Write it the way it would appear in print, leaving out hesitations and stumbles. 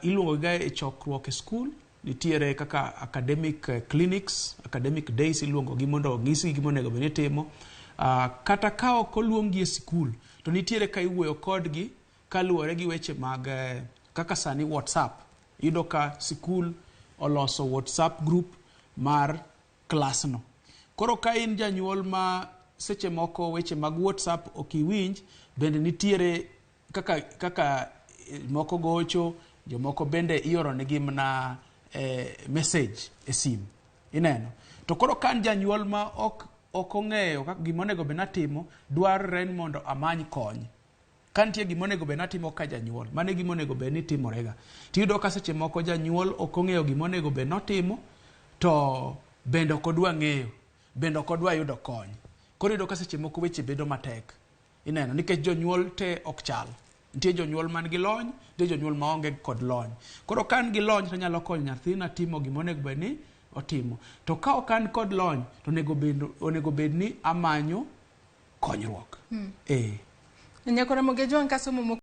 iluongo ga e chokruok e school, nitiere kaka academic clinics, academic days iluongo gi mondo ng'isi gima onego bed ni timo. Kata ka ok oluongi e sikul to nitiere ka iwuoyo kodgi kaluwore gi weche mag kaka sani WhatsApp. Iyudo ka sikul oloso WhatsApp group mar klas no. Koro ka in janyuol ma seche moko weche mag WhatsApp ok iwinj, bende nitiere kaka moko gocho, jomoko bende ioro negi mana message e sim. Ineno. To koro kan janyuol ma ok ong'eyo gima onego bed natimo, dwarre ni mondo amany kony. Ka nitie gima onego bed natimo ka janyuol, mano gima onego bed ni timorega. Tiyudo ka seche moko janyuol ok ong'eyo gima onego bed notimo, to bende ok odwa ng'eyo, bende ok odwa yudo kony. Koro iyudo ka seche moko weche bedo matek. Ineno, nikech jonyuol te ok chal. Nitie jonyuol man gi lony, nitie jonyuol ma onge kod lony. Koro ka an gi lony to nyalo konyo nyathina timo gima onego bed ni otimo. To ka ok an kod lony to onego bed ni amanyo konyruok. Nyakore Mogejwang' kasomo